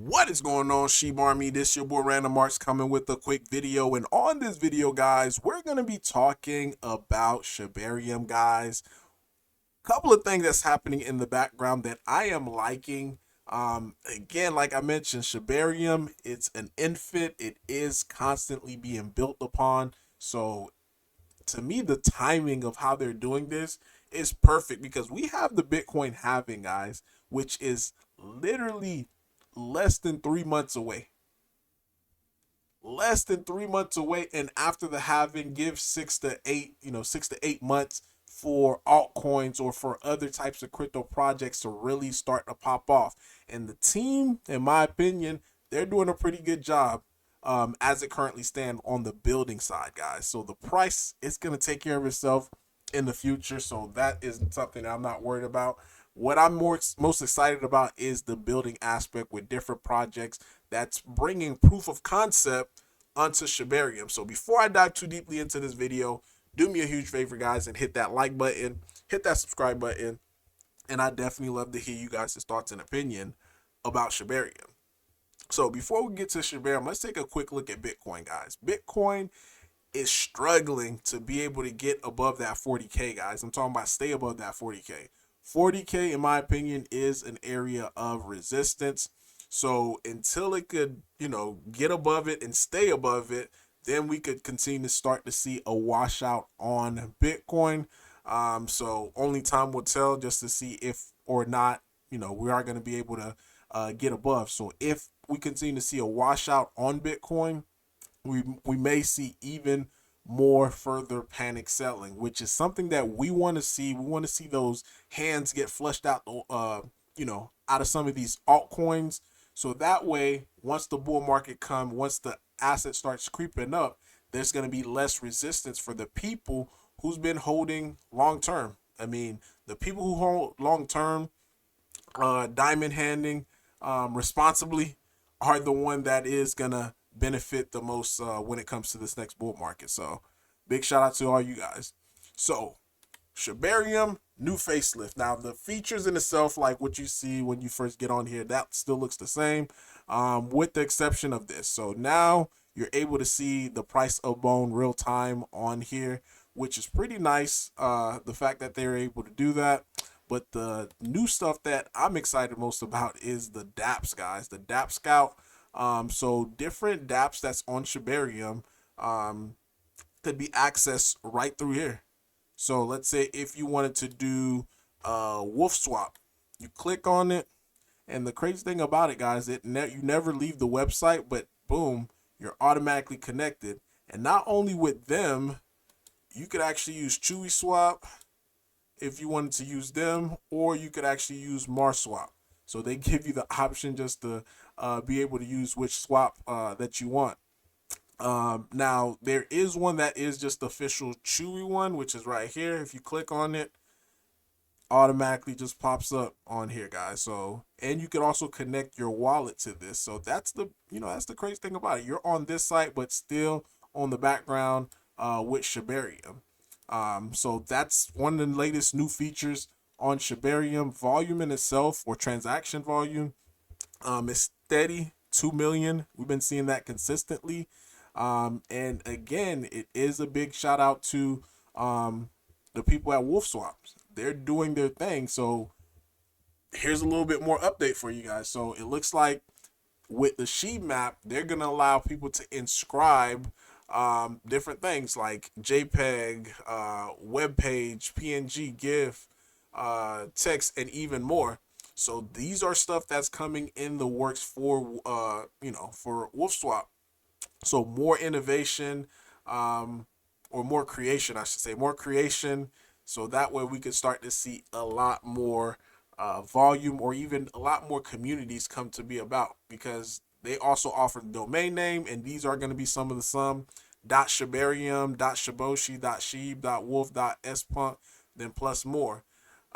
What is going on, Shib Army? This your boy Random Arts coming with a quick video. And on this video, guys, we're going to be talking about Shibarium, guys. Couple of things that's happening in the background that I am liking. Again, like I mentioned, Shibarium, it's an infant. It is constantly being built upon. So to me, the timing of how they're doing this is perfect because we have the Bitcoin halving, guys, which is literally less than 3 months away. Less than 3 months away, and after the halving, give 6 to 8, 6 to 8 months for altcoins or for other types of crypto projects to really start to pop off. And the team, in my opinion, they're doing a pretty good job as it currently stands on the building side, guys. So the price is going to take care of itself in the future. So that is something that I'm not worried about. What I'm most excited about is the building aspect with different projects that's bringing proof of concept onto Shibarium. So before I dive too deeply into this video, do me a huge favor, guys, and hit that like button, hit that subscribe button, and I definitely love to hear you guys' thoughts and opinion about Shibarium. So before we get to Shibarium, let's take a quick look at Bitcoin, guys. Bitcoin is struggling to be able to get above that 40K, guys. I'm talking about stay above that 40K. 40K, in my opinion, is an area of resistance. So until it could, get above it and stay above it, then we could continue to start to see a washout on Bitcoin. So only time will tell just to see if or not, we are going to be able to get above. So if we continue to see a washout on Bitcoin, we may see even more further panic selling, which is something that we want to see. We want to see those hands get flushed out, out of some of these altcoins. So that way, once the bull market comes, once the asset starts creeping up, there's going to be less resistance for the people who's been holding long term. I mean, the people who hold long term, diamond handing responsibly, are the one that is gonna benefit the most when it comes to this next bull market. So big shout out to all you guys. So Shibarium, new facelift. Now the features in itself, like what you see when you first get on here, that still looks the same, with the exception of this. So now you're able to see the price of bone real time on here, which is pretty nice. The fact that they're able to do that. But the new stuff that I'm excited most about is the DApps, guys. The DApp Scout. So different DApps that's on Shibarium could be accessed right through here. So let's say if you wanted to do wolf swap, you click on it, and the crazy thing about it, guys, you never leave the website, but boom, you're automatically connected. And not only with them, you could actually use Chewy Swap if you wanted to use them, or you could actually use MarSwap. So they give you the option just to be able to use which swap that you want. Now there is one that is just the official Chewy one, which is right here. If you click on it, automatically just pops up on here, guys. So, and you can also connect your wallet to this. So that's the crazy thing about it. You're on this site, but still on the background with Shibarium. So that's one of the latest new features on Shibarium. Volume in itself, or transaction volume, is steady, 2 million. We've been seeing that consistently. And again, it is a big shout out to the people at Wolf Swaps. They're doing their thing. So here's a little bit more update for you guys. So it looks like with the Shib map, they're going to allow people to inscribe different things like JPEG, web page, PNG, GIF, text, and even more. So these are stuff that's coming in the works for for WolfSwap. So more innovation, or more creation, I should say, more creation. So that way we could start to see a lot more volume, or even a lot more communities come to be about, because they also offer the domain name, and these are going to be some of the .shibarium, .shiboshi, .shib, .wolf, .spunk, then plus more.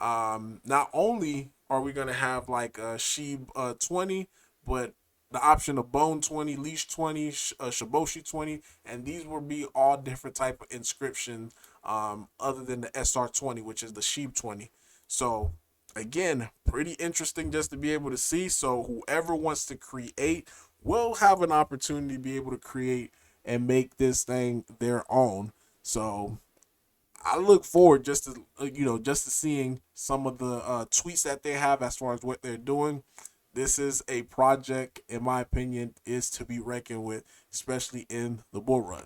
Not only are we going to have like a Shib 20, but the option of bone 20, leash 20, shiboshi 20, and these will be all different type of inscription, other than the SR 20, which is the Shib 20. So again, pretty interesting just to be able to see. So whoever wants to create will have an opportunity to be able to create and make this thing their own. So I look forward just to just to seeing some of the tweets that they have as far as what they're doing. This is a project, in my opinion, is to be reckoned with, especially in the bull run.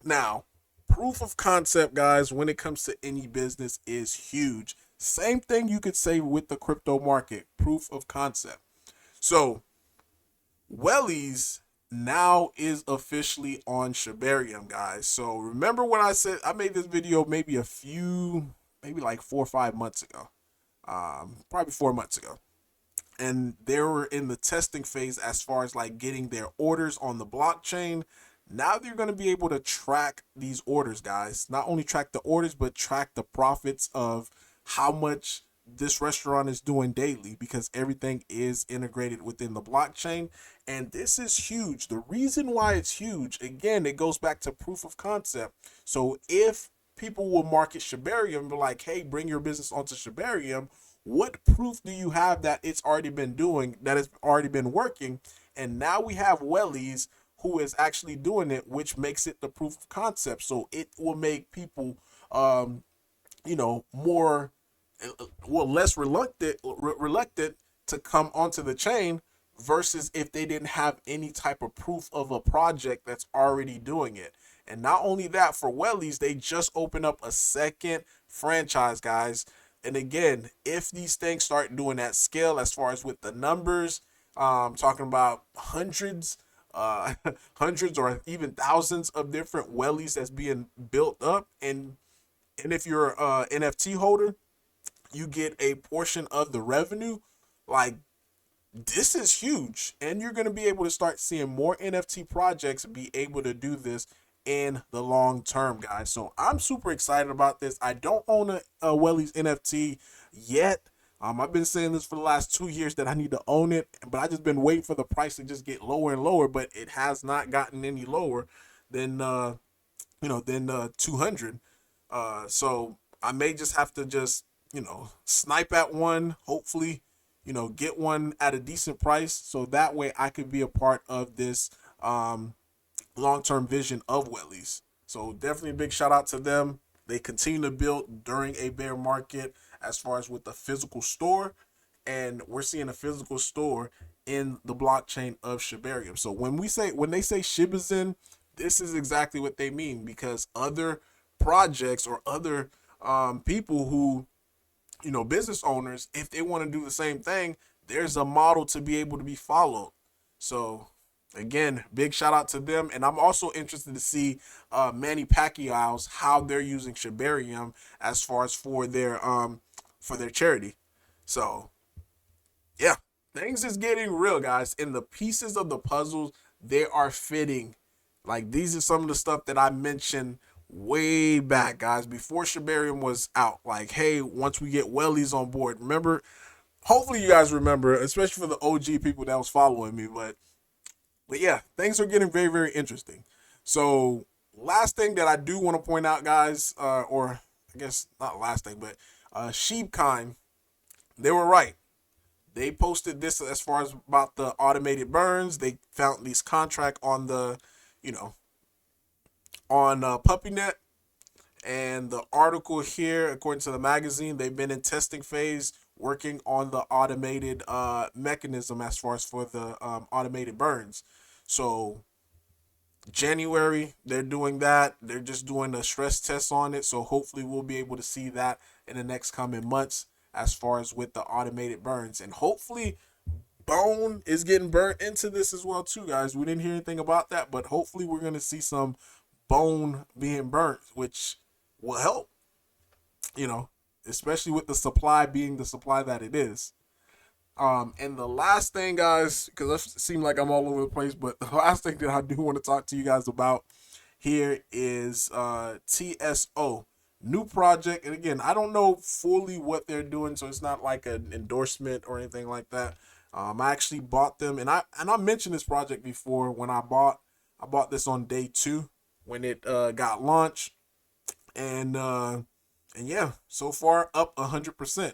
Now, proof of concept, guys, when it comes to any business is huge. Same thing you could say with the crypto market, proof of concept. So, Wellys now is officially on Shibarium, guys. So, remember when I said I made this video maybe maybe like 4 or 5 months ago, probably 4 months ago, and they were in the testing phase as far as like getting their orders on the blockchain. Now they're going to be able to track these orders, guys. Not only track the orders, but track the profits of how much this restaurant is doing daily, because everything is integrated within the blockchain. And this is huge. The reason why it's huge, again, it goes back to proof of concept. So if people will market Shibarium, be like, hey, bring your business onto Shibarium, what proof do you have that it's already been doing, that it's already been working? And now we have Wellys who is actually doing it, which makes it the proof of concept. So it will make people, more, well, less reluctant to come onto the chain versus if they didn't have any type of proof of a project that's already doing it. And not only that, for Wellys, they just opened up a second franchise, guys. And again, if these things start doing that scale, as far as with the numbers, talking about hundreds, hundreds or even thousands of different Wellys that's being built up, and if you're a NFT holder, you get a portion of the revenue. Like, this is huge, and you're going to be able to start seeing more NFT projects be able to do this in the long term, guys. So I'm super excited about this. I don't own a Wellys NFT yet. I've been saying this for the last 2 years that I need to own it, but I just been waiting for the price to just get lower and lower. But it has not gotten any lower than 200. So I may just have to just snipe at one. Hopefully, get one at a decent price, so that way I could be a part of this long-term vision of Wellys. So definitely a big shout out to them. They continue to build during a bear market as far as with the physical store, and we're seeing a physical store in the blockchain of Shibarium. So when they say Shib is in, this is exactly what they mean, because other projects or other people who, business owners, if they want to do the same thing, there's a model to be able to be followed. So again, big shout out to them. And I'm also interested to see Manny Pacquiao's, how they're using Shibarium as far as for their charity. So yeah, things is getting real, guys. And the pieces of the puzzles, they are fitting. Like, these are some of the stuff that I mentioned way back, guys, before Shibarium was out. Like, hey, once we get Wellys on board, remember? Hopefully you guys remember, especially for the OG people that was following me. But yeah, things are getting very, very interesting. So last thing that I do want to point out, guys, or I guess not last thing, but Sheepkind, they were right. They posted this as far as about the automated burns. They found these contract on the, on PuppyNet. And the article here, according to the magazine, they've been in testing phase, working on the automated mechanism as far as for the automated burns. So January, they're doing that. They're just doing a stress test on it. So hopefully we'll be able to see that in the next coming months as far as with the automated burns. And hopefully bone is getting burnt into this as well too, guys. We didn't hear anything about that, but hopefully we're going to see some bone being burnt, which will help, especially with the supply being the supply that it is. And the last thing, guys, because I seem like I'm all over the place, but the last thing that I do want to talk to you guys about here is TSO, new project. And again, I don't know fully what they're doing, so it's not like an endorsement or anything like that. I actually bought them, and I mentioned this project before when I bought this on day 2 when it got launched, and yeah, so far up 100%.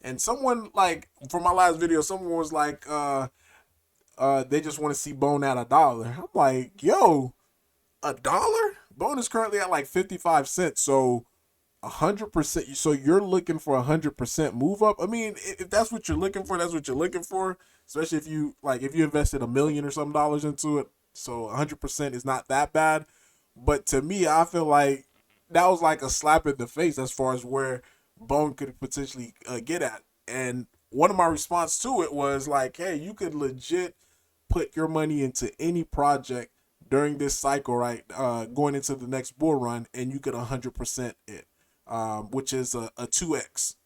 And someone, like, from my last video, someone was like, they just want to see Bone at $1. I'm like, yo, $1? Bone is currently at like 55 cents. So 100%. So you're looking for 100% move up. I mean, if that's what you're looking for, that's what you're looking for. Especially if you like, if you invested $1 million or some dollars into it. So 100% is not that bad. But to me, I feel like that was like a slap in the face as far as where Bone could potentially get at. And one of my response to it was like, hey, you could legit put your money into any project during this cycle, right? Going into the next bull run, and you could 100% it, which is a 2x.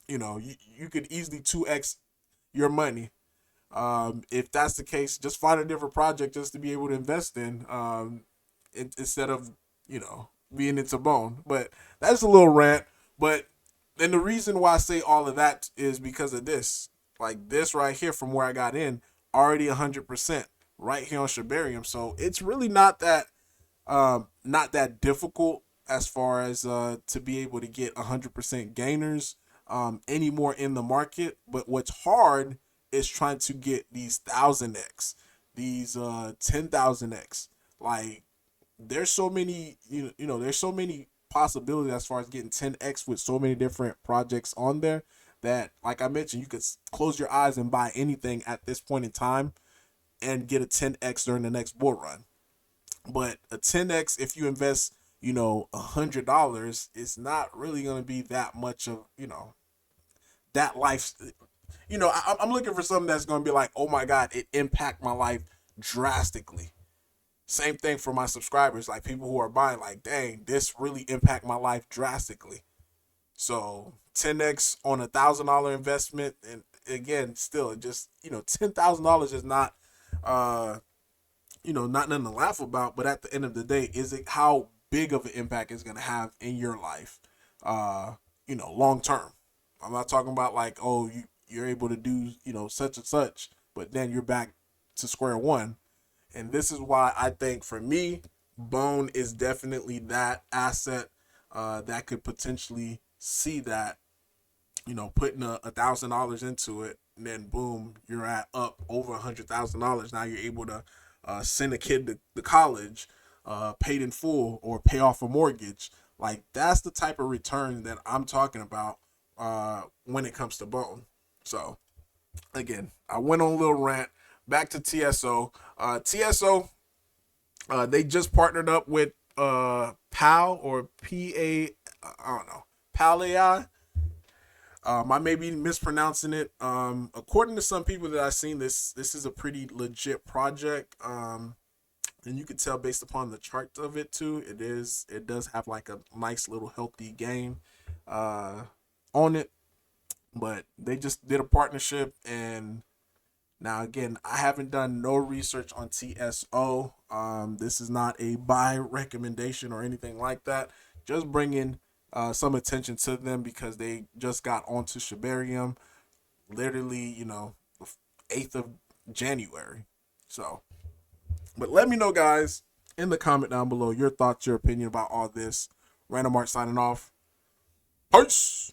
You could easily 2x your money. If that's the case, just find a different project just to be able to invest in, instead of being into Bone. But that's a little rant. But then the reason why I say all of that is because of this. Like this right here, from where I got in, already 100% right here on Shibarium. So it's really not that difficult as far as to be able to get 100% gainers anymore in the market. But what's hard is trying to get these 1000x, these 10,000x. Like there's so many, there's so many possibilities as far as getting 10x with so many different projects on there that, like I mentioned, you could close your eyes and buy anything at this point in time and get a 10x during the next bull run. But a 10x, if you invest, $100, it's not really going to be that much of, that life. I'm looking for something that's going to be like, oh my God, it impact my life drastically. Same thing for my subscribers, like people who are buying, like, dang, this really impact my life drastically. So 10x on $1,000 investment, and again, still just $10,000 is not not nothing to laugh about. But at the end of the day, is it how big of an impact it's gonna have in your life, long term. I'm not talking about like, oh, you're able to do such and such, but then you're back to square one. And this is why I think for me, Bone is definitely that asset that could potentially see that, putting $1,000 into it, and then boom, you're at up over $100,000. Now you're able to send a kid to college, paid in full, or pay off a mortgage. Like that's the type of return that I'm talking about when it comes to Bone. So again, I went on a little rant. Back to TSO. TSO, they just partnered up with PAL or PA, I don't know, PAL AI. I may be mispronouncing it. According to some people that I've seen, this is a pretty legit project. And you can tell based upon the chart of it too. It does have like a nice little healthy gain on it. But they just did a partnership, and now again, I haven't done no research on TSO. This is not a buy recommendation or anything like that. Just bringing some attention to them because they just got onto Shibarium, literally, 8th of January. So, but let me know, guys, in the comment down below your thoughts, your opinion about all this. Random Art signing off. Peace.